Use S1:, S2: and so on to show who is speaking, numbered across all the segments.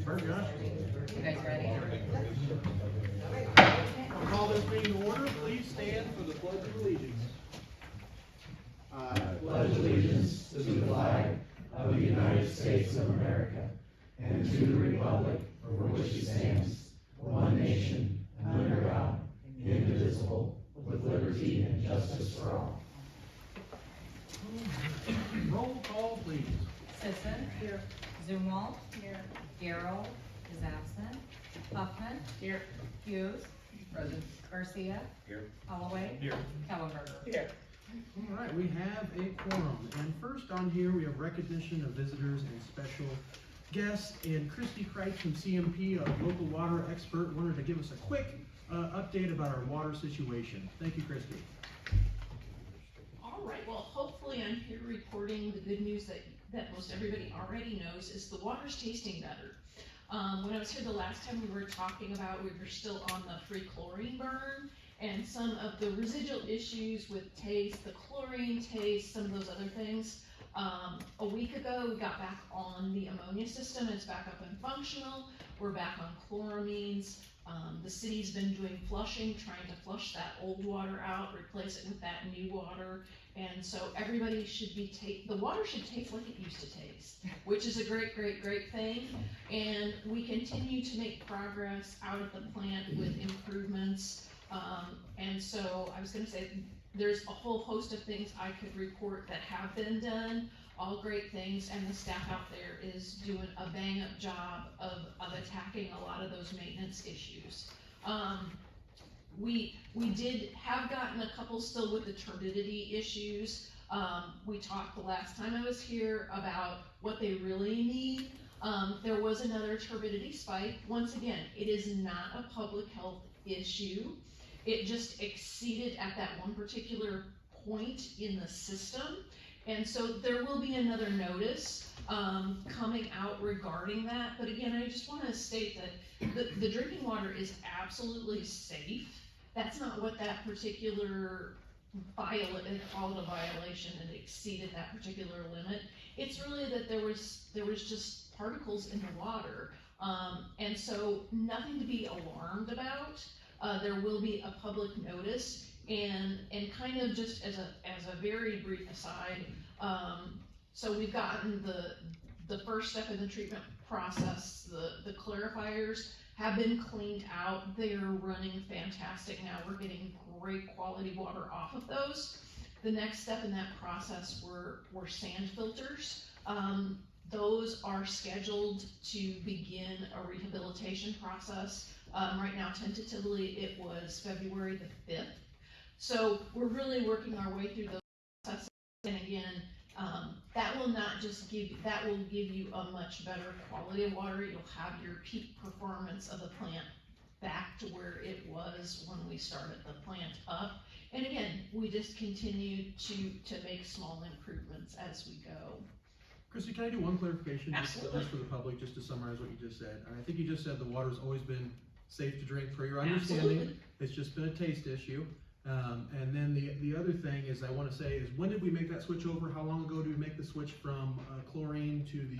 S1: Burnt Josh.
S2: You guys ready?
S1: I'll call this meeting to order. Please stand for the Pledge of Allegiance.
S3: I pledge allegiance to the flag of the United States of America and to the republic for which it stands, one nation, under God, indivisible, with liberty and justice for all.
S1: Roll call, please.
S2: Sisson. Here. Zumwalt. Here. Garrow is absent. Huffman. Here. Hughes.
S1: Present.
S2: Garcia.
S1: Here.
S2: Holloway.
S1: Here.
S2: Kellenberger.
S1: Here. All right, we have a quorum, and first on here we have recognition of visitors and special guests. And Christy Kreitz from CMP, a local water expert, wanted to give us a quick update about our water situation. Thank you, Christy.
S4: All right, well, hopefully I'm here reporting the good news that most everybody already knows is the water's tasting better. When I was here the last time, we were talking about, we were still on the free chlorine burn, and some of the residual issues with taste, the chlorine taste, some of those other things. A week ago, we got back on the ammonia system. It's back up and functional. We're back on chloramines. The city's been doing flushing, trying to flush that old water out, replace it with that new water. And so everybody should be the water should taste like it used to taste, which is a great, great, great thing. And we continue to make progress out at the plant with improvements. And so I was gonna say, there's a whole host of things I could report that have been done, all great things, and the staff out there is doing a bang-up job of attacking a lot of those maintenance issues. We have gotten a couple still with the turbidity issues. We talked the last time I was here about what they really need. There was another turbidity spike. Once again, it is not a public health issue. It just exceeded at that one particular point in the system. And so there will be another notice coming out regarding that. But again, I just want to state that the drinking water is absolutely safe. That's not what that particular they call it a violation, and it exceeded that particular limit. It's really that there was just particles in the water. And so nothing to be alarmed about. There will be a public notice, and kind of just as a very brief aside, so we've gotten the first step in the treatment process. The clarifiers have been cleaned out. They are running fantastic now. We're getting great quality water off of those. The next step in that process were sand filters. Those are scheduled to begin a rehabilitation process. Right now, tentatively, it was February the 5th. So we're really working our way through those processes. And again, that will give you a much better quality of water. You'll have your peak performance of the plant back to where it was when we started the plant up. And again, we just continue to make small improvements as we go.
S1: Christy, can I do one clarification just for the public, just to summarize what you just said? I think you just said the water's always been safe to drink per your understanding.
S4: Absolutely.
S1: It's just been a taste issue. And then the other thing is I want to say is, when did we make that switch over? How long ago did we make the switch from chlorine to the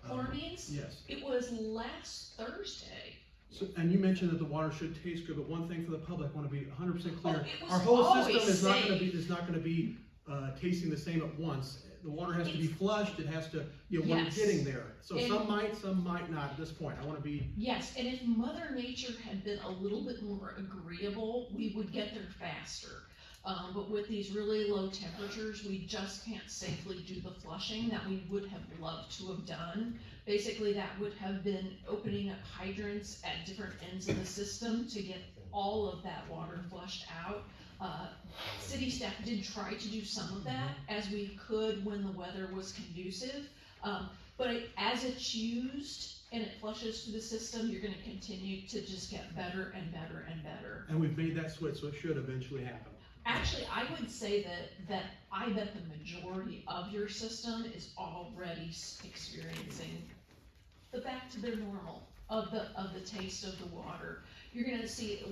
S4: Chloramines?
S1: Yes.
S4: It was last Thursday.
S1: So, and you mentioned that the water should taste good, but one thing for the public, I want to be 100% clear.
S4: It was
S1: Our whole
S4: always
S1: system is not
S4: safe.
S1: going to be tasting the same at once. The water has to be
S4: It's-
S1: flushed. It has to, when
S4: Yes.
S1: we're getting there. So
S4: And-
S1: some might not at this point. I want to be.
S4: Yes, and if Mother Nature had been a little bit more agreeable, we would get there faster. But with these really low temperatures, we just can't safely do the flushing that we would have loved to have done. Basically, that would have been opening up hydrants at different ends of the system to get all of that water flushed out. City staff did try to do some of that as we could when the weather was conducive. But as it's used and it flushes through the system, you're going to continue to just get better and better and better.
S1: And we've made that switch, so it should eventually happen.
S4: Actually, I would say that I bet the majority of your system is already experiencing the back to their normal of the taste of the water. You're going to see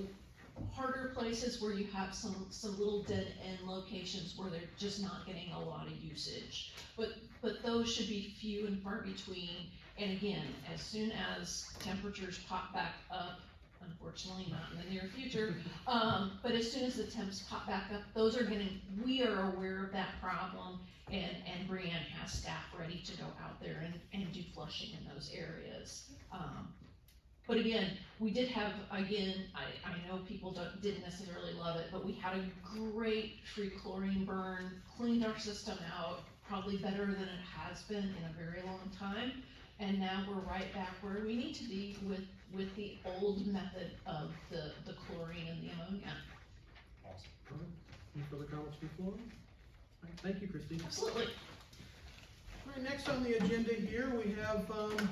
S4: harder places where you have some little dead end locations where they're just not getting a lot of usage. But those should be few and far between, and again, as soon as temperatures pop back up, unfortunately not in the near future, but as soon as the temps pop back up, we are aware of that problem, and Brianne has staff ready to go out there and do flushing in those areas. But again, we did have, I know people didn't necessarily love it, but we had a great tree chlorine burn, cleaned our system out, probably better than it has been in a very long time. And now we're right back where we need to be with the old method of the chlorine and the ammonia.
S1: Awesome. All right. Any further comments from the floor? All right, thank you, Christy.
S4: Absolutely.
S1: All right, next on the agenda here, we have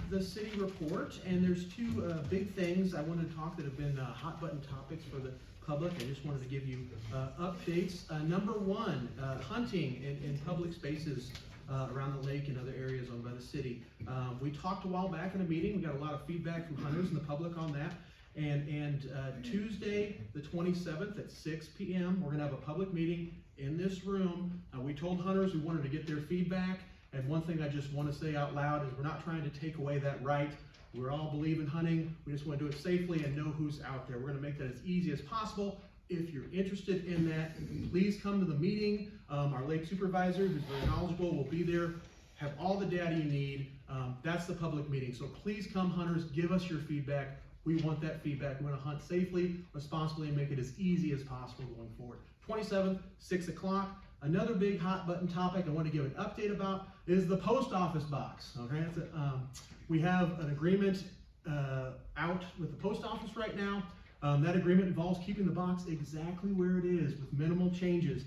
S1: the city report, and there's two big things I wanted to talk that have been hot button topics for the public. I just wanted to give you updates. Number one, hunting in public spaces around the lake and other areas owned by the city. We talked a while back in a meeting. We got a lot of feedback from hunters and the public on that. And Tuesday, the 27th at 6 p.m., we're gonna have a public meeting in this room. We told hunters we wanted to get their feedback. And one thing I just want to say out loud is we're not trying to take away that right. We all believe in hunting. We just want to do it safely and know who's out there. We're going to make that as easy as possible. If you're interested in that, please come to the meeting. Our lake supervisor, who's very knowledgeable, will be there. Have all the data you need. That's the public meeting. So please come, hunters. Give us your feedback. We want that feedback. We want to hunt safely, responsibly, and make it as easy as possible going forward. 27th, 6 o'clock. Another big hot button topic I want to give an update about is the post office box. Okay, we have an agreement out with the post office right now. That agreement involves keeping the box exactly where it is with minimal changes.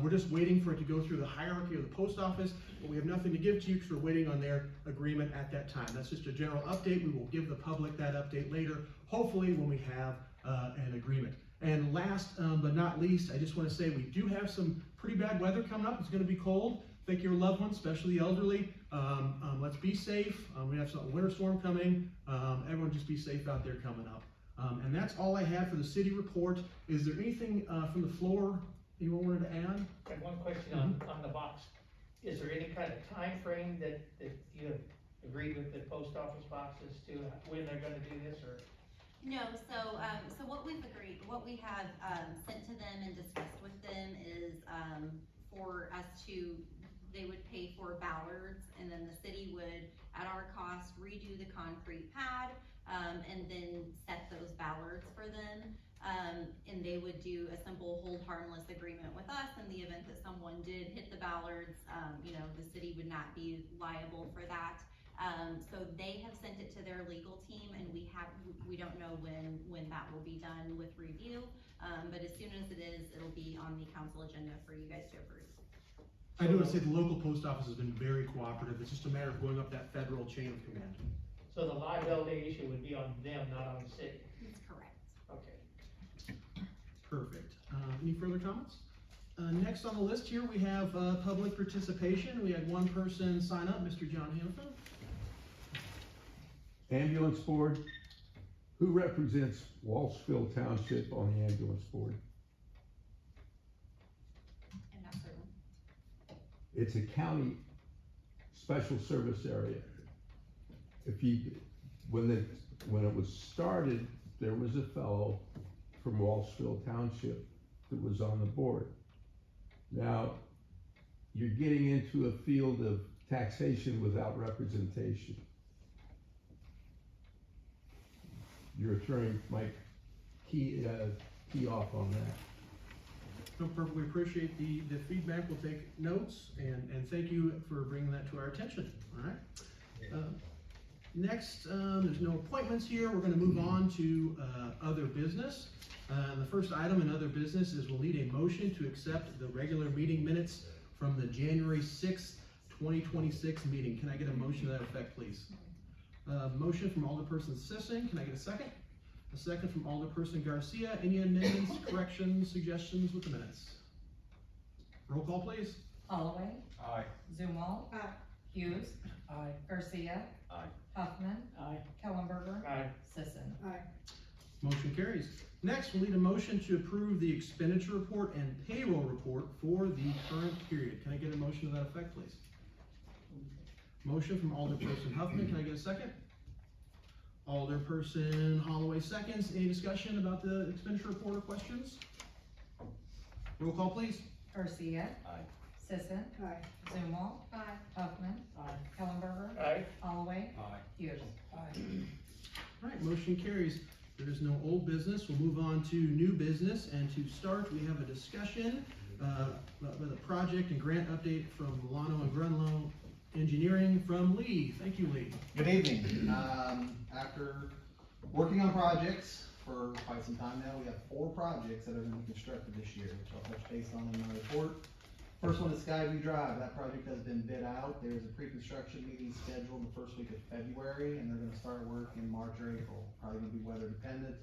S1: We're just waiting for it to go through the hierarchy of the post office, but we have nothing to give to you because we're waiting on their agreement at that time. That's just a general update. We will give the public that update later, hopefully when we have an agreement. And last but not least, I just want to say we do have some pretty bad weather coming up. It's going to be cold. Think your loved ones, especially the elderly. Let's be safe. We have some winter storm coming. Everyone just be safe out there coming up. And that's all I have for the city report. Is there anything from the floor anyone wanted to add?
S5: I have one question on the box. Is there any kind of time frame that you have agreed with the post office boxes to when they're gonna do this, or?
S6: No, so what we've agreed, what we have sent to them and discussed with them is for us to, they would pay for ballards, and then the city would, at our cost, redo the concrete pad, and then set those ballards for them. And they would do a simple hold harmless agreement with us in the event that someone did hit the ballards. You know, the city would not be liable for that. So they have sent it to their legal team, and we don't know when that will be done with review. But as soon as it is, it'll be on the council agenda for you guys to approve.
S1: I do want to say the local post office has been very cooperative. It's just a matter of going up that federal chain of command.
S5: So the liability issue would be on them, not on the city?
S6: That's correct.
S5: Okay.
S1: Perfect. Any further comments? Next on the list here, we have public participation. We had one person sign up, Mr. John Hanford.
S7: Ambulance board, who represents Litchfield Township on the ambulance board?
S6: I'm not certain.
S7: It's a county special service area. When it was started, there was a fellow from Litchfield Township that was on the board. Now, you're getting into a field of taxation without representation. Your attorney might key off on that.
S1: No, perfect. We appreciate the feedback. We'll take notes, and thank you for bringing that to our attention. All right. Next, there's no appointments here. We're going to move on to other business. The first item in other business is we'll need a motion to accept the regular meeting minutes from the January 6th, 2026 meeting. Can I get a motion to that effect, please? Motion from Alderperson Sisson. Can I get a second? A second from Alderperson Garcia. Any amendments, corrections, suggestions with the minutes? Roll call, please.
S2: Holloway.
S3: Aye.
S2: Zumwalt.
S6: Aye.
S2: Hughes.
S5: Aye.
S2: Garcia.
S3: Aye.
S2: Huffman.
S5: Aye.
S2: Kellenberger.
S5: Aye.
S2: Sisson.
S1: Motion carries. Next, we'll need a motion to approve the expenditure report and payroll report for the current period. Can I get a motion to that effect, please? Motion from Alderperson Huffman, can I get a second? Alderperson Holloway seconds. Any discussion about the expenditure report or questions? Roll call, please.
S2: Garcia.
S3: Aye.
S2: Sisson.
S6: Aye.
S2: Zumwalt.
S6: Aye.
S2: Huffman.
S5: Aye.
S2: Kellenberger.
S5: Aye.
S2: Holloway.
S3: Aye.
S2: Hughes.
S1: Alright, motion carries. There is no old business. We'll move on to new business, and to start, we have a discussion about the project and grant update from Milano and Grunlow Engineering from Lee. Thank you, Lee.
S8: Good evening. After working on projects for quite some time now, we have 4 projects that are gonna be constructed this year, which I'll touch base on in my report. First one is Skyview Drive. That project has been bid out. There's a pre-construction meeting scheduled the first week of February, and they're gonna start work in March or April. Probably gonna be weather dependent.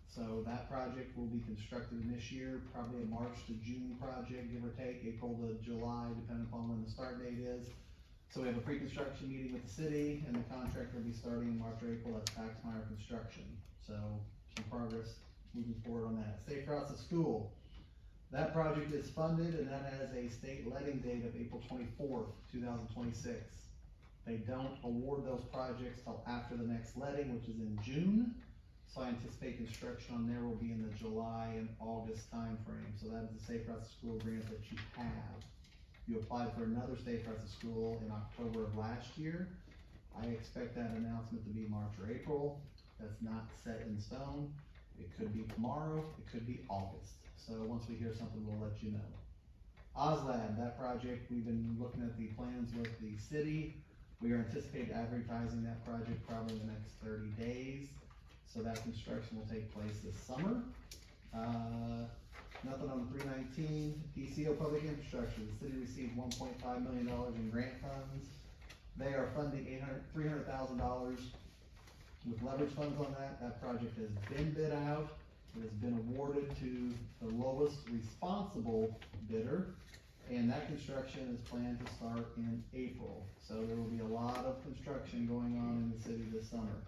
S8: So that project will be constructed in this year, probably a March to June project, give or take, April to July, depending upon when the start date is. So we have a pre-construction meeting with the city, and the contractor will be starting in March or April. That's Baxmeyer Construction. So some progress moving forward on that. Safe routes to school. That project is funded, and that has a state letting date of April 24th, 2026. They don't award those projects till after the next letting, which is in June. So I anticipate construction on there will be in the July and August timeframe. So that is the Safe Routes to School grant that you have. You applied for another Safe Routes to School in October of last year. I expect that announcement to be March or April. That's not set in stone. It could be tomorrow, it could be August. So once we hear something, we'll let you know. OSLAB, that project, we've been looking at the plans with the city. We are anticipating advertising that project probably in the next 30 days. So that construction will take place this summer. Nothing on 319, DCO Public Infrastructure. The city received $1.5 million in grant funds. They are funding $300,000 with leverage funds on that. That project has been bid out. It has been awarded to the lowest responsible bidder, and that construction is planned to start in April. So there will be a lot of construction going on in the city this summer.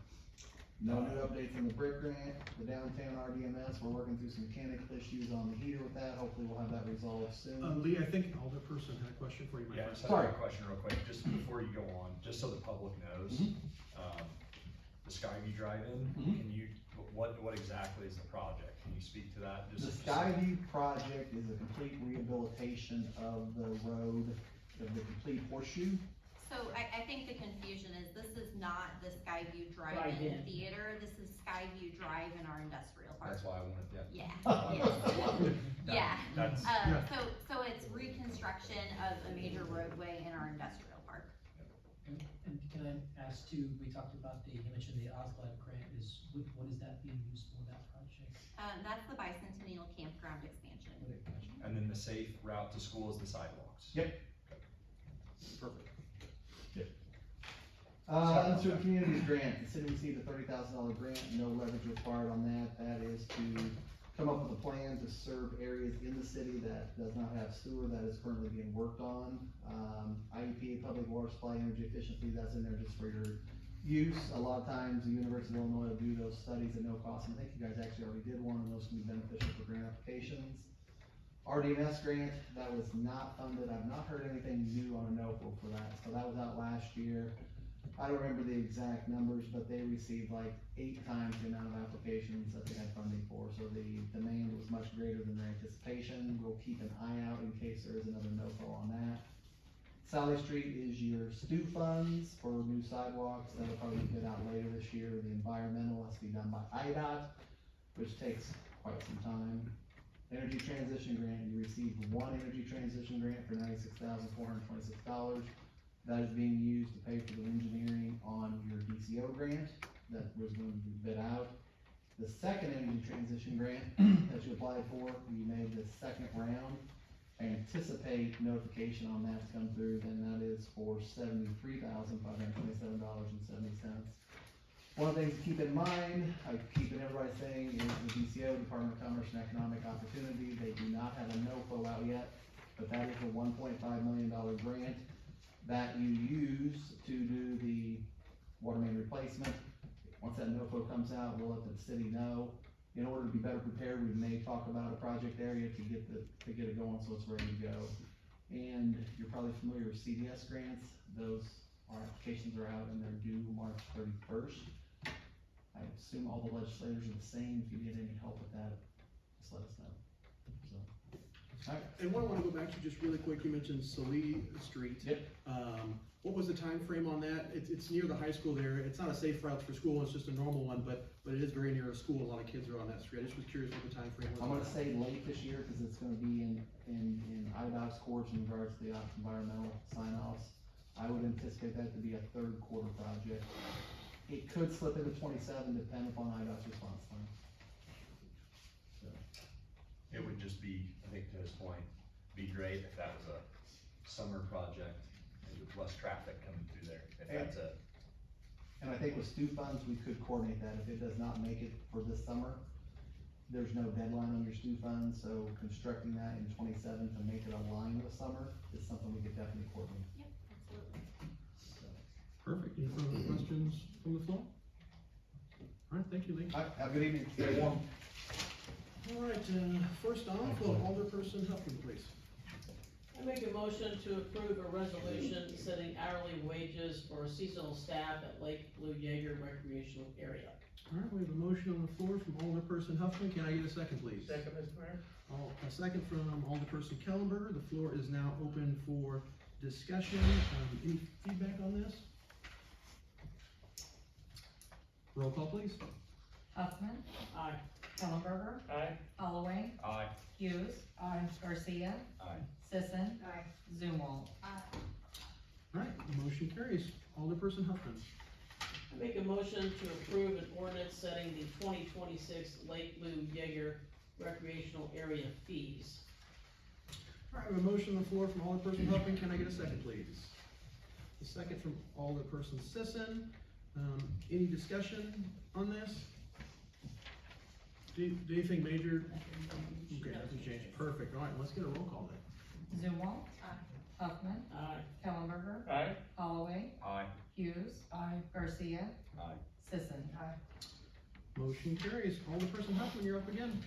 S8: No new updates on the brick grant, the downtown RDMS. We're working through some mechanical issues on the heater with that. Hopefully we'll have that resolved soon.
S1: Lee, I think Alderperson had a question for you, my
S3: Yeah,
S1: friend.
S3: just
S8: Sorry.
S3: have a question real quick, just before you go on, just so the public knows. The Skyview Drive-In, can you, what exactly is the project? Can you speak to that?
S8: The
S3: Just-
S8: Skyview project is a complete rehabilitation of the road, of the complete horseshoe.
S6: So I think the confusion is this is not the Skyview
S5: Drive-In.
S6: Drive-In Theater, this is Skyview Drive in our industrial park.
S3: That's why I wanted that.
S6: Yeah,
S3: That-
S6: yeah.
S3: That's,
S1: Yeah.
S6: So it's reconstruction of a major roadway in our industrial park.
S9: And can I ask too, we talked about you mentioned the OSLAB grant, what is that being used for, that project?
S6: That's the Bicentennial Campground expansion.
S9: Okay, gotcha.
S3: and then the safe route to school is the sidewalks.
S8: Yep.
S3: Perfect.
S8: Unserved Communities Grant, the city received a $30,000 grant, no leverage required on that. That is to come up with a plan to serve areas in the city that does not have sewer. That is currently being worked on. IEP, Public Water Supply, Energy Efficiency, that's in there just for your use. A lot of times, the University of Illinois will do those studies at no cost, and I think you guys actually already did one, and those can be beneficial for grant applications. RDMS grant, that was not funded. I've not heard anything new on a NOFO for that, so that was out last year. I don't remember the exact numbers, but they received like 8 times the amount of applications that they had funding for, so the demand was much greater than their anticipation. We'll keep an eye out in case there is another NOFO on that. Sally Street is your STU funds for new sidewalks. That'll probably get out later this year. The environmental has to be done by IDOT, which takes quite some time. Energy transition grant, you received 1 energy transition grant for $96,426. That is being used to pay for the engineering on your DCO grant that was going to be bid out. The second energy transition grant that you applied for, you made the second round. I anticipate notification on that to come through, and that is for $73,527.70. One of the things to keep in mind, I keep in everybody's saying, is the DCO, Department of Commerce and Economic Opportunity. They do not have a NOFO out yet, but that is a $1.5 million grant that you use to do the water main replacement. Once that NOFO comes out, we'll let the city know. in order to be better prepared, we may talk about a project area to get it going so it's ready to go. And you're probably familiar with CDS grants. Our applications are out and they're due March 31st. I assume all the legislators are the same. If you need any help with that, just let us know. So, alright.
S1: And what I wanna go back to just really quick, you mentioned Salee Street.
S8: Yep.
S1: What was the time frame on that? It's near the high school there. It's not a safe route for school, it's just a normal one, but it is very near a school. A lot of kids are on that street. I just was curious what the time frame was.
S8: I'm gonna say late this year, cause it's gonna be in IDOT's courts in regards to the environmental sign-offs. I would anticipate that to be a third quarter project. It could slip into 27, depending upon IDOT's response time. So,
S3: It would just be, I think to his point, be great if that was a summer project and with less traffic coming through there, if that's a.
S8: and I think with stu funds, we could coordinate that. If it does not make it for this summer, there's no deadline on your stu funds, so constructing that in 27 to make it align with summer is something we could definitely coordinate.
S6: Yep, absolutely.
S8: So,
S1: Perfect. Any further questions from the floor? All right, thank you, Lee.
S8: alright, have a good evening. Stay warm.
S1: All right, first off, Alderperson Huffman, please.
S10: I make a motion to approve a resolution setting hourly wages for seasonal staff at Lake Blue Jaeger Recreational Area.
S1: All right, we have a motion on the floor from Alderperson Huffman. Can I get a second, please?
S5: Second, Mr. Mayor?
S1: A second from Alderperson Kellenberger. The floor is now open for discussion. Any feedback on this? Roll call, please.
S2: Huffman,
S10: Aye.
S2: Kellenberger,
S5: Aye.
S2: Holloway,
S3: Aye.
S2: Hughes. Garcia.
S3: Aye.
S2: Sisson. Zumwalt.
S1: All right, the motion carries. Alderperson Huffman.
S10: I make a motion to approve an ordinance setting the 2026 Lake Blue Jaeger Recreational Area fees.
S1: All right, we have a motion on the floor from Alderperson Huffman. Can I get a second, please? A second from Alderperson Sisson. Any discussion on this? Do anything major? Okay, nothing changed. Perfect. All right, let's get a roll call then.
S2: Zumwalt. Huffman,
S10: Aye.
S2: Kellenberger,
S5: Aye.
S2: Holloway,
S3: Aye.
S2: Hughes. Garcia.
S3: Aye.
S2: Sisson.
S1: Motion carries. Alderperson Huffman, you're up again.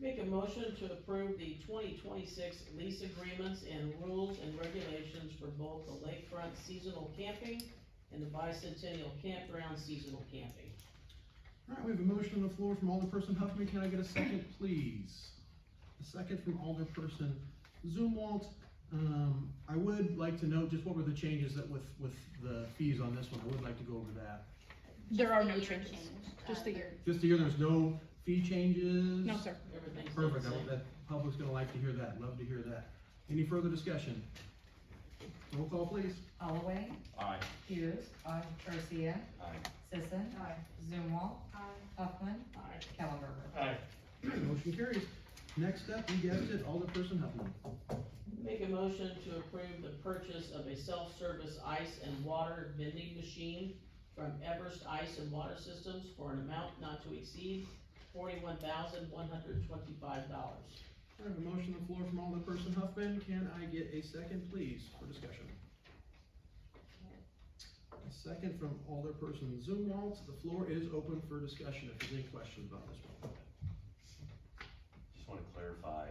S10: Make a motion to approve the 2026 lease agreements and rules and regulations for both the lakefront seasonal camping and the bicentennial campground seasonal camping.
S1: All right, we have a motion on the floor from Alderperson Huffman. Can I get a second, please? A second from Alderperson Zumwalt. I would like to know just what were the changes that with the fees on this one. I would like to go over that.
S11: There are
S6: The
S11: no
S6: year
S11: changes.
S6: change.
S11: Just the year.
S1: Just to hear there's no fee changes?
S11: No, sir.
S10: Everything's
S1: Perfect.
S10: the same.
S1: That public's gonna like to hear that. Love to hear that. Any further discussion? Roll call, please.
S2: Holloway,
S3: Aye.
S2: Hughes. Garcia.
S3: Aye.
S2: Sisson. Zumwalt. Huffman,
S10: Aye.
S2: Kellenberger.
S5: Aye.
S1: Motion carries. Next up, you guessed it, Alderperson Huffman.
S10: Make a motion to approve the purchase of a self-service ice and water vending machine from Everest Ice and Water Systems for an amount not to exceed $41,125.
S1: I have a motion on the floor from Alderperson Huffman. Can I get a second, please, for discussion? A second from Alderperson Zumwalt. The floor is open for discussion if there's any questions about this one.
S12: Just want to clarify,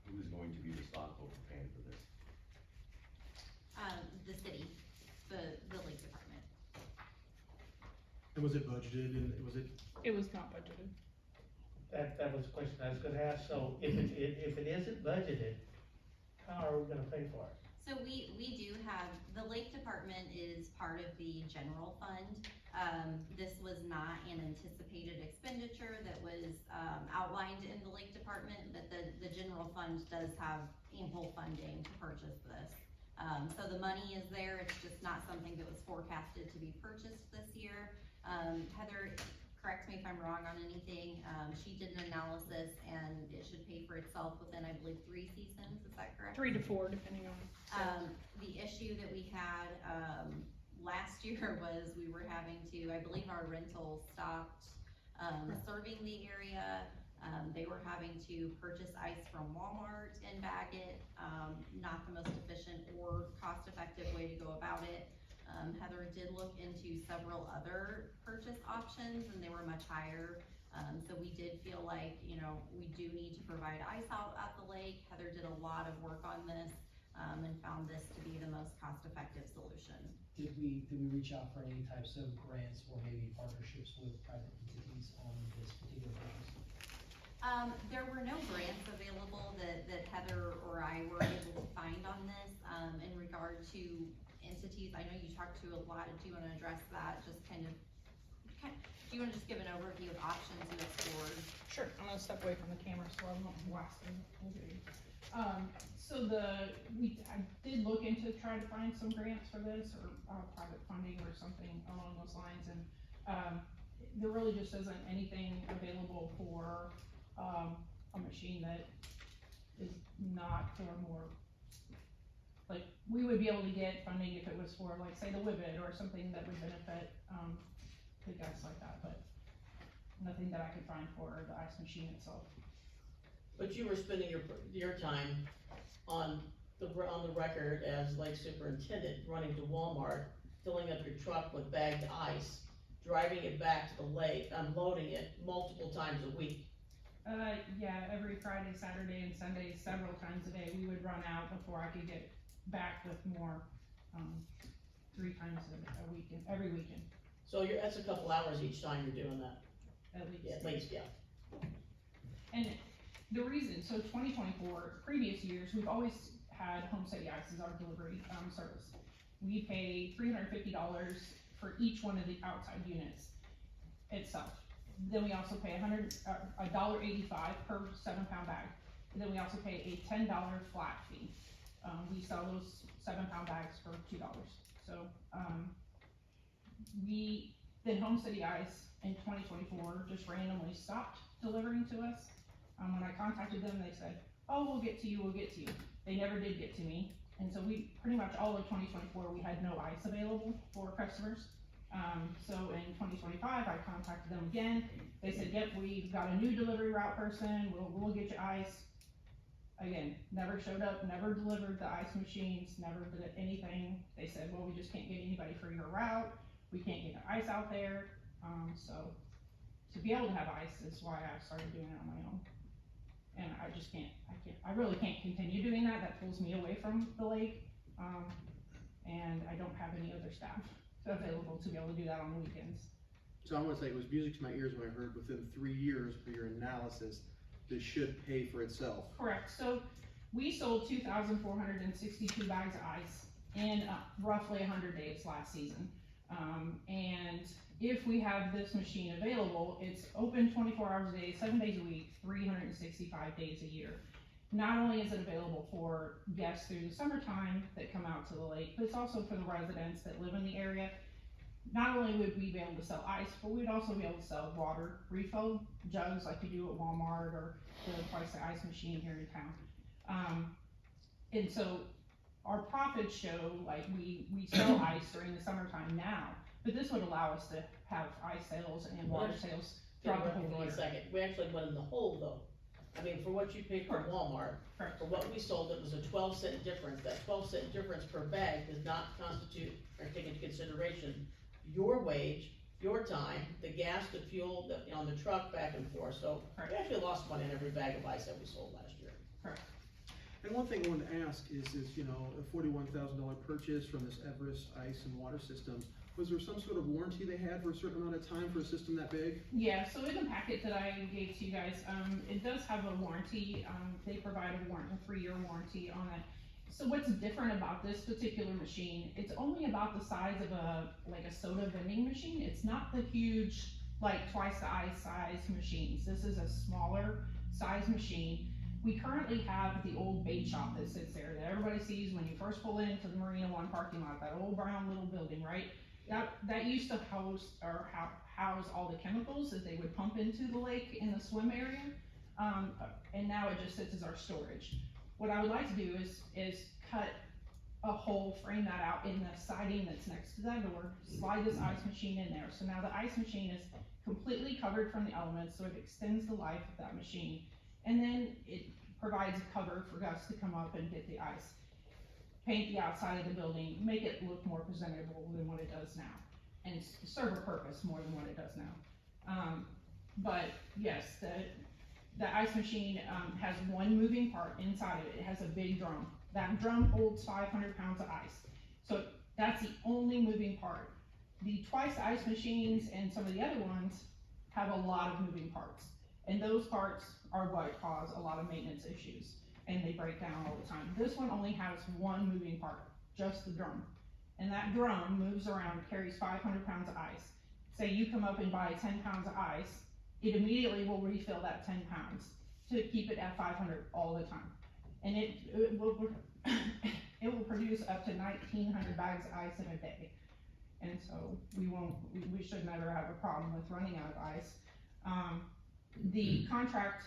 S12: who is going to be responsible for paying for this?
S6: The city, the lake department.
S1: And was it budgeted and was it,
S11: It was not budgeted.
S5: That was the question I was gonna ask, so if it isn't budgeted, how are we gonna pay for it?
S6: So we do have, the lake department is part of the general fund. This was not an anticipated expenditure that was, outlined in the lake department, but the general fund does have ample funding to purchase this. So the money is there, it's just not something that was forecasted to be purchased this year. Heather, correct me if I'm wrong on anything, she did an analysis and it should pay for itself within, I believe, 3 seasons, is that correct?
S11: 3 to 4, depending on.
S6: The issue that we had, last year was we were having to, I believe our rental stopped, serving the area. They were having to purchase ice from Walmart and bag it, not the most efficient or cost-effective way to go about it. Heather did look into several other purchase options and they were much higher. So we did feel like, you know, we do need to provide ice out at the lake. Heather did a lot of work on this, and found this to be the most cost-effective solution.
S9: Did we reach out for any types of grants or maybe partnerships with private entities on this particular purchase?
S6: There were no grants available that Heather or I were able to find on this, in regard to entities. I know you talked to a lot. Do you wanna address that? Just do you wanna just give an overview of options you explored?
S11: Sure, I'm gonna step away from the camera so I'm not blasting. I did look into trying to find some grants for this or, private funding or something along those lines, and, there really just isn't anything available for, a machine that is not for more, like, we would be able to get funding if it was for, like, say, the Whibbit or something that would benefit, the guys like that, but nothing that I could find for the ice machine itself.
S10: But you were spending your time on the record as lake superintendent, running to Walmart, filling up your truck with bagged ice, driving it back to the lake, unloading it multiple times a week.
S11: Yeah, every Friday, Saturday, and Sunday, several times a day, we would run out before I could get back with more, 3 times a weekend, every weekend,
S10: So that's a couple hours each time you're doing that,
S11: at least.
S10: at least, yeah.
S11: And the reason, so 2024, previous years, we've always had Home City Ice as our delivery, service. We pay $350 for each one of the outside units itself. Then we also pay $1.85 per 7-pound bag. And then we also pay a $10 flat fee. We sell those 7-pound bags for $2. So, then Home City Ice in 2024 just randomly stopped delivering to us. When I contacted them, they said, oh, we'll get to you. They never did get to me. And so we, pretty much all of 2024, we had no ice available for customers. So in 2025, I contacted them again. They said, yep, we've got a new delivery route person, we'll get you ice. Again, never showed up, never delivered the ice machines, never did anything. They said, well, we just can't get anybody for your route, we can't get the ice out there. So to be able to have ice is why I started doing it on my own. And I really can't continue doing that. That pulls me away from the lake. And I don't have any other staff available to be able to do that on the weekends.
S1: So I wanna say, it was music to my ears when I heard within 3 years for your analysis, this should pay for itself.
S11: Correct. So we sold 2,462 bags of ice in roughly 100 days last season. And if we have this machine available, it's open 24 hours a day, 7 days a week, 365 days a year. Not only is it available for guests through the summertime that come out to the lake, but it's also for the residents that live in the area. Not only would we be able to sell ice, but we'd also be able to sell water refill jugs like you do at Walmart or the Twice the Ice machine here in town. And so our profits show, like, we sell ice during the summertime now, but this would allow us to have ice sales and water sales throughout the whole year.
S10: 1 second, we actually went in the hole though. I mean, for what you paid from Walmart,
S11: Correct.
S10: for what we sold, it was a 12-cent difference. That 12-cent difference per bag does not constitute or take into consideration your wage, your time, the gas, the fuel, on the truck back and forth. So we actually lost money on every bag of ice that we sold last year.
S11: Correct.
S1: And one thing I wanted to ask is, you know, a $41,000 purchase from this Everest Ice and Water Systems, was there some sort of warranty they had for a certain amount of time for a system that big?
S11: Yeah, so in the packet that I gave to you guys, it does have a warranty. They provide a 3-year warranty on it. So what's different about this particular machine, it's only about the size of a soda vending machine. It's not the huge, like, Twice the Ice size machines. This is a smaller size machine. We currently have the old bait shop that sits there that everybody sees when you first pull into the Marina One parking lot, that old brown little building, right? That used to house all the chemicals that they would pump into the lake in the swim area. And now it just sits as our storage. What I would like to do is cut a hole, frame that out in the siding that's next to that door, slide this ice machine in there. So now the ice machine is completely covered from the elements, so it extends the life of that machine. And then it provides a cover for us to come up and get the ice. Paint the outside of the building, make it look more presentable than what it does now, and serve a purpose more than what it does now. But yes, the ice machine, has one moving part inside of it. It has a big drum. That drum holds 500 pounds of ice. So that's the only moving part. The twice ice machines and some of the other ones have a lot of moving parts. And those parts are what cause a lot of maintenance issues, and they break down all the time. This one only has one moving part, just the drum. And that drum moves around, carries 500 pounds of ice. Say you come up and buy 10 pounds of ice, it immediately will refill that 10 pounds to keep it at 500 all the time. And it will it will produce up to 1,900 bags of ice in a day. And so we should never have a problem with running out of ice. The contract,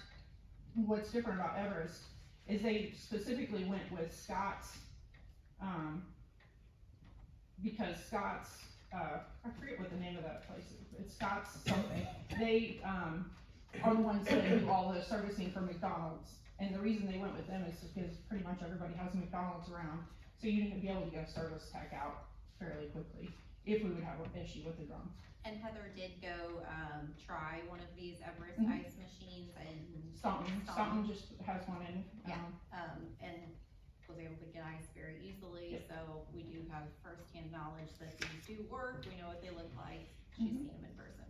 S11: what's different about Everest is they specifically went with Scott's, because Scott's, I forget what the name of that place is, it's Scott's something. They, are the ones that do all the servicing for McDonald's. And the reason they went with them is because pretty much everybody has McDonald's around, so you need to be able to get a service tech out fairly quickly if we would have an issue with the drum.
S6: And Heather did go, try one of these Everest
S11: Mhm.
S6: ice machines and.
S11: Staunton just has one in.
S6: Yeah, and was able to get ice very easily,
S11: Yep.
S6: so we do have firsthand knowledge that these do work, we know what they look like, she's seen them in person.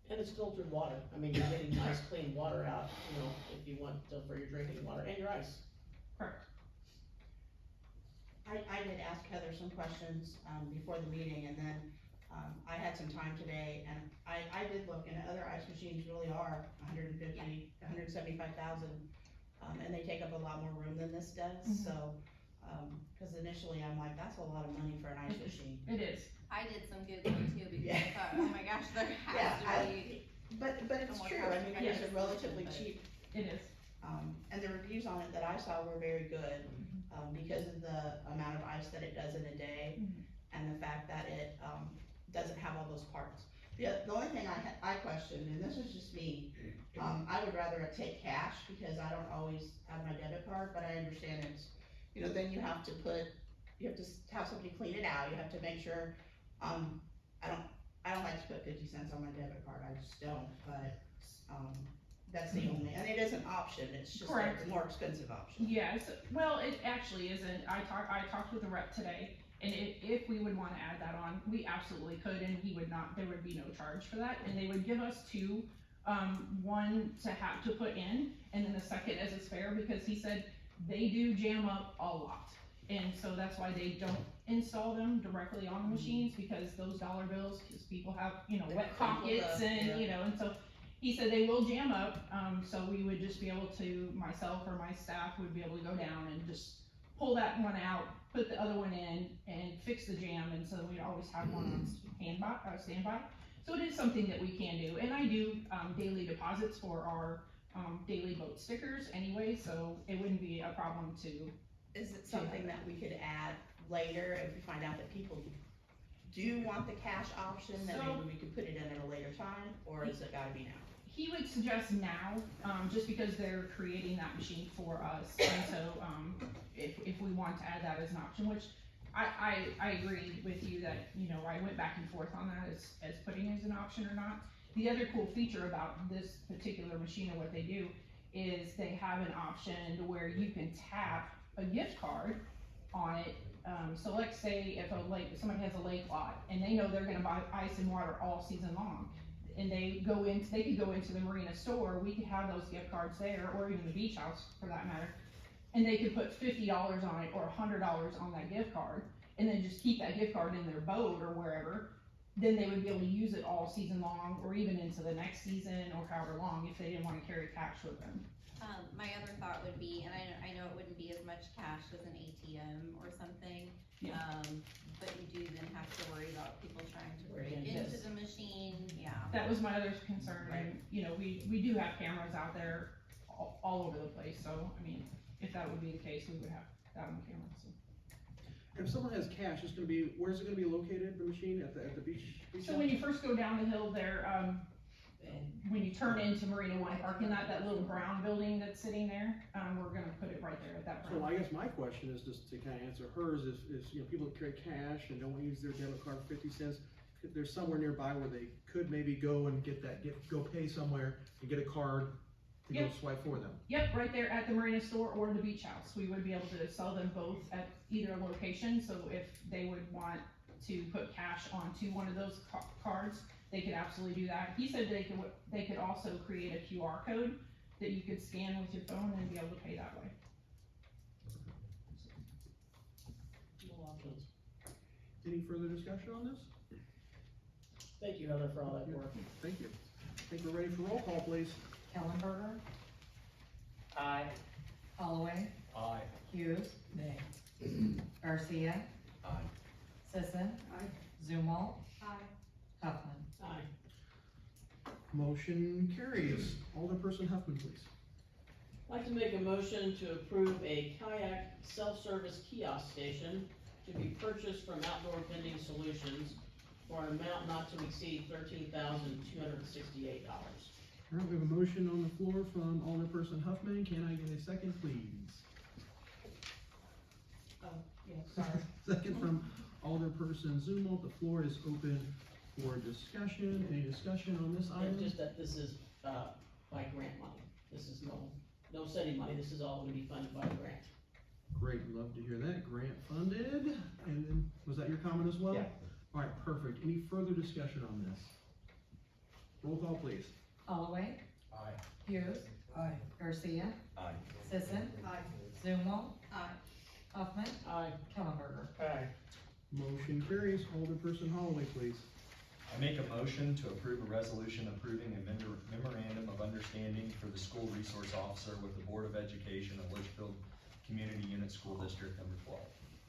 S10: And it's filtered water, I mean, you're getting nice clean water out, you know, if you want to, for your drinking water and your ice.
S11: Correct.
S13: I did ask Heather some questions, before the meeting, and then, I had some time today, and I did look, and other ice machines really are 150, 175,000. And they take up a lot more room than this does,
S11: Mhm.
S13: so, cause initially I'm like, that's a lot of money for an ice machine.
S11: It is.
S6: I did some Googling too, because
S13: Yeah.
S6: I thought, oh my gosh, there has to be.
S13: But it's
S6: Somewhat
S13: true, I mean,
S6: cost-effective
S13: it's a relatively
S6: solution,
S13: cheap,
S11: It is.
S13: and the reviews on it that I saw were very good, because of the amount of ice that it does in a day,
S11: Mhm.
S13: and the fact that it, doesn't have all those parts. The only thing I questioned, and this is just me, I would rather take cash, because I don't always have my debit card, but I understand it's, you know, then you have to have somebody clean it out, you have to make sure, I don't like to put 50 cents on my debit card, I just don't, but, that's the only, and it is an option, it's just
S11: Correct.
S13: a more expensive option.
S11: Yes, well, it actually isn't. I talked with the rep today, and if we would wanna add that on, we absolutely could, and there would be no charge for that, and they would give us two, one to put in, and then the second as a spare, because he said they do jam up a lot. And so that's why they don't install them directly on the machines, because those dollar bills, cause people have,
S13: They
S11: wet
S13: crumple
S11: pockets
S13: up,
S11: and,
S13: yeah.
S11: and so he said they will jam up, so we would just be able to, myself or my staff would be able to go down and just pull that one out, put the other one in, and fix the jam, and so we'd always have one on standby. So it is something that we can do, and I do, daily deposits for our, daily boat stickers anyway, so it wouldn't be a problem to.
S13: Is it something that we could add later if we find out that people do want the cash option, then
S11: So-
S13: maybe we could put it in at a later time, or is it gotta be now?
S11: He would suggest now, just because they're creating that machine for us, and so, if we want to add that as an option, which I agree with you that, I went back and forth on that as putting as an option or not. The other cool feature about this particular machine and what they do is they have an option to where you can tap a gift card on it. So let's say if somebody has a lake lot and they know they're gonna buy ice and water all season long, and they could go into the marina store, we could have those gift cards there, or even the beach house for that matter. And they could put $50 on it or $100 on that gift card, and then just keep that gift card in their boat or wherever. Then they would be able to use it all season long, or even into the next season, or however long, if they didn't wanna carry cash with them.
S6: My other thought would be, and I know it wouldn't be as much cash as an ATM or something,
S11: Yeah.
S6: but you do then have to worry about people trying to break
S13: Breaking
S6: into
S13: this.
S6: the machine, yeah.
S11: That was my other concern, and, we do have cameras out there all over the place, so, I mean, if that would be the case, we would have that on camera, so.
S1: If someone has cash, it's gonna be, where's it gonna be located, the machine, at the beach?
S11: So when you first go down the hill there, when you turn into Marina One parking lot, that little brown building that's sitting there, we're gonna put it right there at that
S1: So
S11: brown.
S1: I guess my question is, just to kinda answer hers, is, people that carry cash and don't wanna use their debit card for 50 cents, there's somewhere nearby where they could maybe go and go pay somewhere and get a card to go
S11: Yep.
S1: swipe for them.
S11: Yep, right there at the Marina store or the beach house. We would be able to sell them both at either location, so if they would want to put cash onto one of those cards, they could absolutely do that. He said they could also create a QR code that you could scan with your phone and be able to pay that way.
S10: No options.
S1: Any further discussion on this?
S10: Thank you, Heather, for all that work.
S1: Thank you. I think we're ready for roll call, please.
S2: Kellenberger,
S5: Aye.
S2: Holloway,
S12: Aye.
S2: Hughes,
S9: Nay.
S2: Garcia,
S12: Aye.
S2: Sisson. Zumwalt. Huffman.
S10: Aye.
S1: Motion carries. Alderperson Huffman, please.
S10: I'd like to make a motion to approve a kayak self-service kiosk station to be purchased from Outdoor Vending Solutions for an amount not to exceed $13,268.
S1: All right, we have a motion on the floor from Alderperson Huffman. Can I get a second, please?
S2: Oh, yeah, sorry.
S1: Second from Alderperson Zumwalt. The floor is open for discussion. Any discussion on this
S10: And
S1: item?
S10: just that this is, by grant money. This is no city money, this is all gonna be funded by grant.
S1: Great, love to hear that. Grant funded. And then, was that your comment as well?
S5: Yeah.
S1: All right, perfect. Any further discussion on this? Roll call, please.
S2: Holloway,
S12: Aye.
S2: Hughes,
S9: Aye.
S2: Garcia,
S12: Aye.
S2: Sisson. Zumwalt. Huffman,
S10: Aye.
S2: Kellenberger.
S5: Aye.
S1: Motion carries. Alderperson Holloway, please.
S12: I make a motion to approve a resolution approving a memorandum of understanding for the school resource officer with the Board of Education of Litchfield Community Unit School District number 12.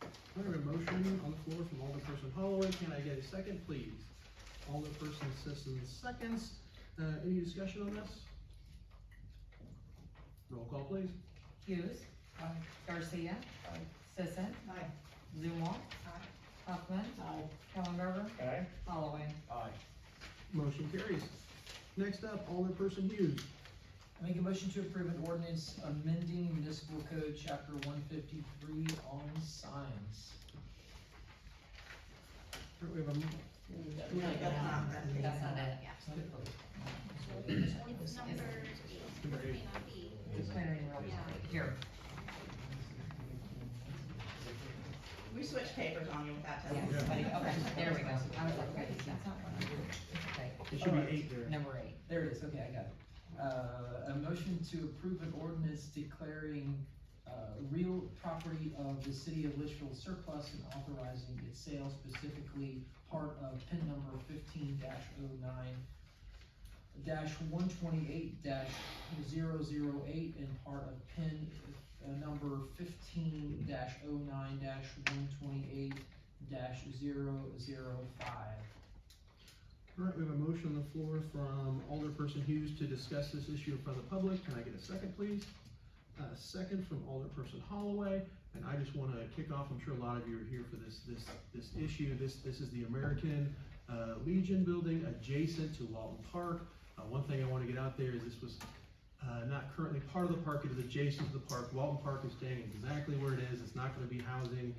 S1: All right, a motion on the floor from Alderperson Holloway. Can I get a second, please? Alderperson Sisson seconds. Any discussion on this? Roll call, please.
S2: Hughes. Garcia.
S12: Aye.
S2: Sisson. Zumwalt. Huffman,
S10: Aye.
S2: Kellenberger,
S5: Aye.
S2: Holloway.
S12: Aye.
S1: Motion carries. Next up, Alderperson Hughes.
S9: I make a motion to approve an ordinance amending municipal code chapter 153 on signs.
S1: All right, we have a,
S2: That's not it.
S6: It's number
S1: Number eight.
S6: may not be.
S2: Just put it in real here.
S13: We switched papers on you without
S2: Yeah,
S13: telling you.
S2: okay, there we go. I was like, wait, that's not one. Okay,
S1: it should be 8 there.
S2: number 8.
S9: There it is, okay, I got it. A motion to approve an ordinance declaring, real property of the city of Litchfield surplus and authorizing its sale, specifically part of PIN number 15-09-128-008 and part of PIN number 15-09-128-005.
S1: All right, we have a motion on the floor from Alderperson Hughes to discuss this issue in front of the public. Can I get a second, please? Second from Alderperson Holloway, and I just wanna kick off, I'm sure a lot of you are here for this issue. This is the American Legion building adjacent to Walton Park. One thing I wanna get out there is this was not currently part of the park, it is adjacent to the park. Walton Park is staying exactly where it is, it's not gonna be housing.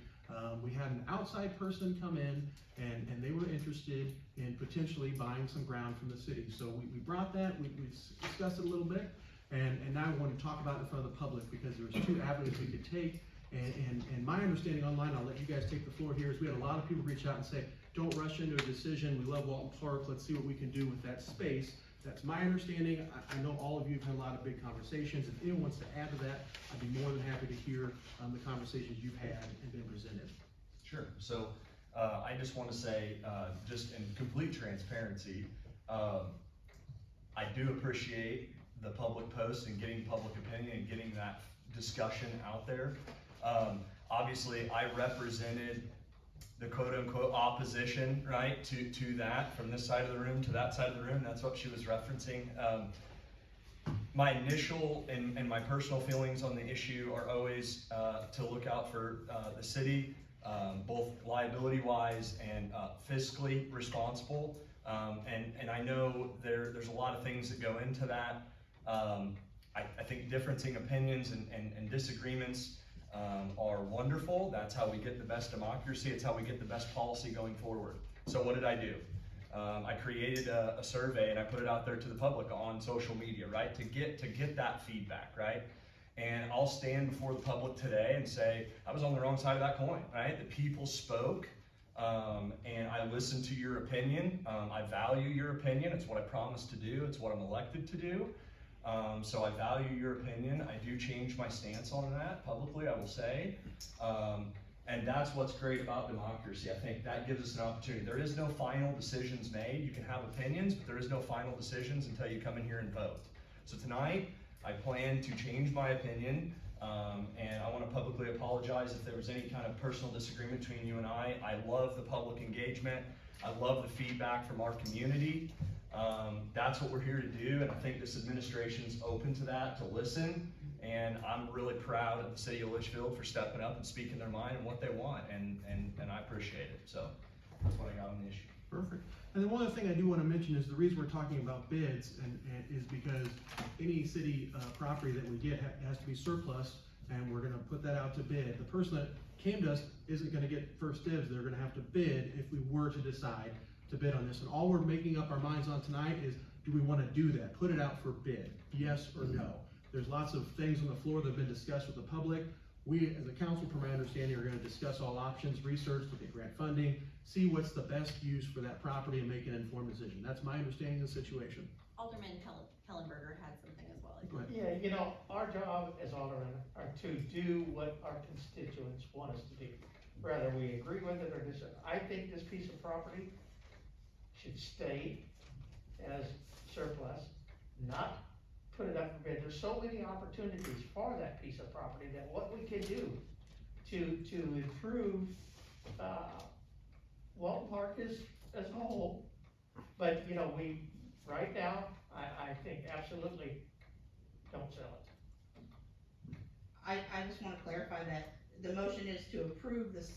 S1: We had an outside person come in and they were interested in potentially buying some ground from the city. So we brought that, we discussed it a little bit, and now I want to talk about it in front of the public because there was 2 avenues we could take. And my understanding online, I'll let you guys take the floor here, is we had a lot of people reach out and say, don't rush into a decision, we love Walton Park, let's see what we can do with that space. That's my understanding. I know all of you have had a lot of big conversations. If anyone wants to add to that, I'd be more than happy to hear the conversations you've had and been presented.
S12: Sure. So I just want to say, just in complete transparency, I do appreciate the public posts and getting public opinion and getting that discussion out there. Obviously, I represented the quote-unquote opposition, right, to that, from this side of the room to that side of the room. That's what she was referencing. My initial and my personal feelings on the issue are always to look out for the city, both liability-wise and fiscally responsible. And I know there's a lot of things that go into that. I think differencing opinions and disagreements are wonderful. That's how we get the best democracy. It's how we get the best policy going forward. So what did I do? I created a survey and I put it out there to the public on social media, right? To get that feedback, right? And I'll stand before the public today and say, I was on the wrong side of that coin, right? The people spoke, and I listened to your opinion. I value your opinion. It's what I promised to do. It's what I'm elected to do. So I value your opinion. I do change my stance on that publicly, I will say. And that's what's great about democracy. I think that gives us an opportunity. There is no final decisions made. You can have opinions, but there is no final decisions until you come in here and vote. So tonight, I plan to change my opinion, and I want to publicly apologize if there was any kind of personal disagreement between you and I. I love the public engagement. I love the feedback from our community. That's what we're here to do, and I think this administration's open to that, to listen. And I'm really proud of the city of Litchfield for stepping up and speaking their mind and what they want, and I appreciate it. So that's what I got on the issue.
S1: Perfect. And then one other thing I do want to mention is the reason we're talking about bids and is because any city property that we get has to be surplus, and we're going to put that out to bid. The person that came to us isn't going to get first dibs. They're going to have to bid if we were to decide to bid on this. And all we're making up our minds on tonight is, do we want to do that? Put it out for bid, yes or no? There's lots of things on the floor that have been discussed with the public. We, as a council, from my understanding, are going to discuss all options, research, look at grant funding, see what's the best use for that property and make an informed decision. That's my understanding of the situation.
S6: Alderman Kellenberger had something as well.
S1: Go ahead.
S5: Yeah, you know, our job as aldermen are to do what our constituents want us to do, whether we agree with it or disagree. I think this piece of property should stay as surplus, not put it up for bid. There's so many opportunities for that piece of property that what we can do to improve, Walton Park as a whole. But, you know, right now, I think absolutely don't sell it.
S13: I just wanna clarify that the motion is to approve this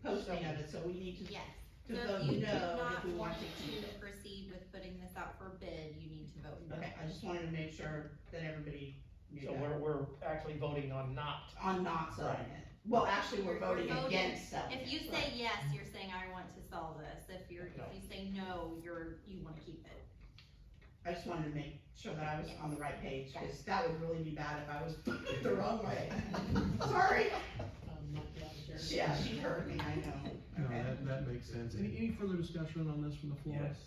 S13: posting of it, so we need to.
S6: Yes.
S13: To
S6: So
S13: vote
S6: if you do
S13: no if
S6: not
S13: we want
S6: want
S13: to keep
S6: to
S13: it.
S6: proceed with putting this out for bid, you need to vote no.
S13: Okay, I just wanted to make sure that everybody knew
S5: So
S13: that.
S5: we're actually voting on not.
S13: On not selling it. Well, actually, we're voting against selling it.
S6: If you say yes, you're saying I want to sell this. If you say no, you wanna keep it.
S13: I just wanted to make sure that I was on the right page, cause that would really be bad if I was the wrong way. Sorry.
S10: Not the other chair.
S13: Yeah, she heard me, I know.
S1: No,
S13: Okay.
S1: that makes sense. Any further discussion on this from the floor?
S14: Yes,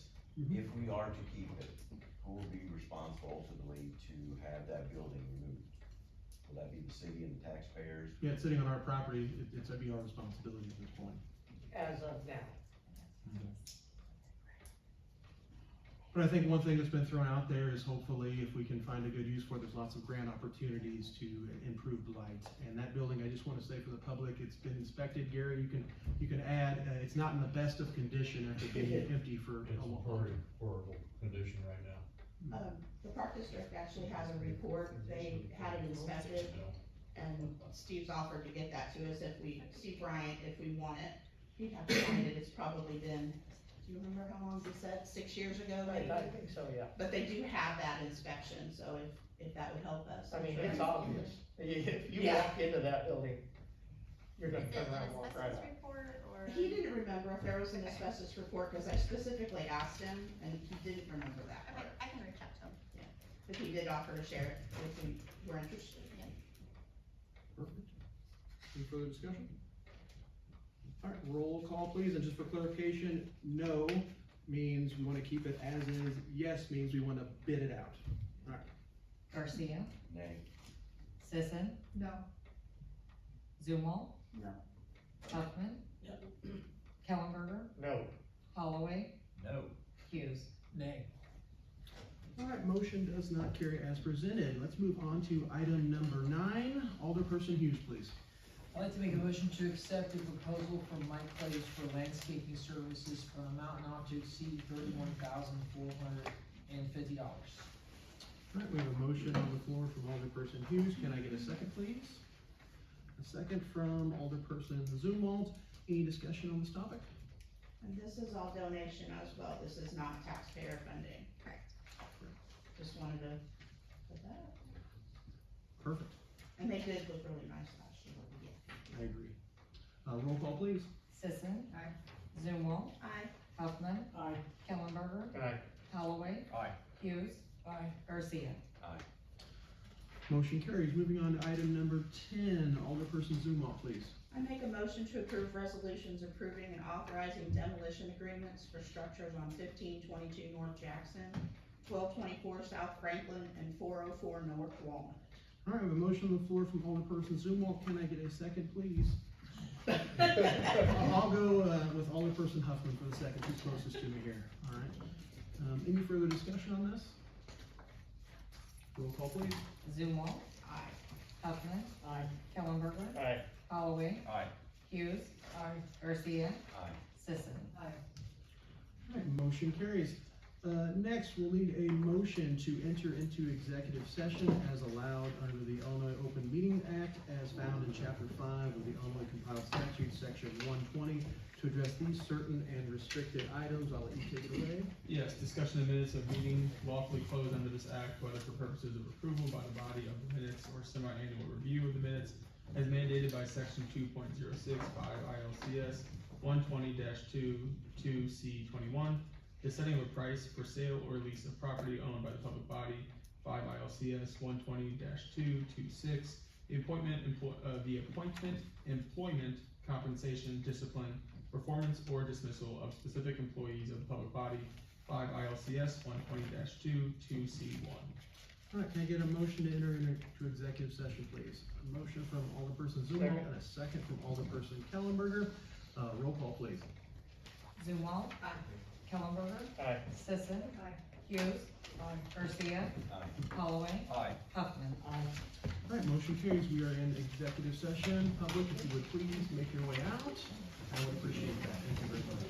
S1: Mhm.
S14: if we are to keep it, who will be responsible ultimately to have that building removed? Will that be the city and the taxpayers?
S1: Yeah, it's sitting on our property. It's be our responsibility at this point.
S5: As of now.
S1: But I think one thing that's been thrown out there is hopefully if we can find a good use for it, there's lots of grant opportunities to improve the light. And that building, I just want to say for the public, it's been inspected. Gary, you can add, it's not in the best of condition after being empty for
S15: It's
S1: a
S15: in
S1: long
S15: very horrible condition right now.
S13: The park district actually has a report, they had it inspected, and Steve's offered to get that to us Steve Bryant, if we want it. He'd have to find it, it's probably been, do you remember how long he said, 6 years ago maybe?
S5: I think so, yeah.
S13: But they do have that inspection, so if that would help us.
S5: I mean,
S13: I'm
S5: it's
S13: sure.
S5: obvious. If you
S13: Yeah.
S5: walk into that building, you're
S6: Is
S5: gonna
S6: it
S5: turn
S6: an
S5: around and walk right
S6: asbestos
S5: out.
S6: report or?
S13: He didn't remember if there was an asbestos report, cause I specifically asked him, and he didn't remember that
S6: Okay,
S13: part.
S6: I can reach out to him.
S13: But he did offer to share it if we were interested.
S1: Perfect. Any further discussion? All right, roll call please, and just for clarification, no means we want to keep it as is, yes means we want to bid it out. All right,
S2: Garcia,
S14: Nay.
S2: Sisson,
S10: No.
S2: Zumwalt.
S13: No.
S2: Huffman. Kellenberger,
S5: No.
S2: Holloway,
S12: No.
S2: Hughes.
S9: Nay.
S1: all right, motion does not carry as presented. Let's move on to item number 9. Alderperson Hughes, please.
S9: I'd like to make a motion to accept the proposal from Mike Clays for landscaping services for an amount not to exceed $31,450.
S1: All right, we have a motion on the floor from Alderperson Hughes. Can I get a second, please? A second from Alderperson Zumwalt. Any discussion on this topic?
S13: And this is all donation as well, this is not taxpayer funding.
S6: Correct.
S13: Just wanted to put that up.
S1: Perfect,
S13: And they did look really nice last year.
S1: I agree. Roll call, please.
S2: Sisson. Zumwalt.
S13: Aye.
S2: Huffman,
S10: Aye.
S2: Kellenberger,
S5: Aye.
S2: Holloway,
S12: Aye.
S2: Hughes,
S10: Aye.
S2: Garcia.
S1: Motion carries. Moving on to item number 10, Alderperson Zumwalt, please.
S13: I make a motion to approve resolutions approving and authorizing demolition agreements for structures on 1522 North Jackson, 1224 South Franklin, and 404 North Walnut.
S1: All right, we have a motion on the floor from Alderperson Zumwalt. Can I get a second, please? I'll go with Alderperson Huffman for the second, who's closest to me here. All right. Any further discussion on this? Roll call, please.
S2: Zumwalt,
S10: Aye.
S2: Huffman,
S10: Aye.
S2: Kellenberger,
S5: Aye.
S2: Holloway,
S12: Aye.
S2: Hughes,
S10: Aye.
S2: Garcia,
S14: Aye.
S2: Sisson.
S10: Aye.
S1: All right, motion carries. Next, we'll need a motion to enter into executive session as allowed under the Illinois Open Meeting Act as found in Chapter 5 of the Illinois Compiled Statutes, Section 120, to address these certain and restricted items. I'll let you take it away.
S16: Yes, discussion of minutes of meeting lawfully closed under this act, whether for purposes of approval by the body of the minutes or semi-annual review of the minutes as mandated by section 2.065 ILCS 120-22C21, the setting of a price for sale or lease of property owned by the public body, 5 ILCS 120-226, the appointment, employment, compensation, discipline, performance, or dismissal of specific employees of the public body, 5 ILCS 120-22C1.
S1: All right, can I get a motion to enter into executive session, please? A motion from Alderperson Zumwalt
S5: Second.
S1: and a second from Alderperson Kellenberger. Roll call, please.
S2: Zumwalt,
S10: Aye.
S2: Kellenberger,
S5: Aye.
S2: Sisson,
S10: Aye.
S2: Hughes,
S10: Aye.
S2: Garcia,
S14: Aye.
S2: Holloway,
S12: Aye.
S2: Huffman.
S10: Aye.
S1: All right, motion carries. We are in executive session. Public, if you would please make your way out, I would appreciate that. Thank you very much.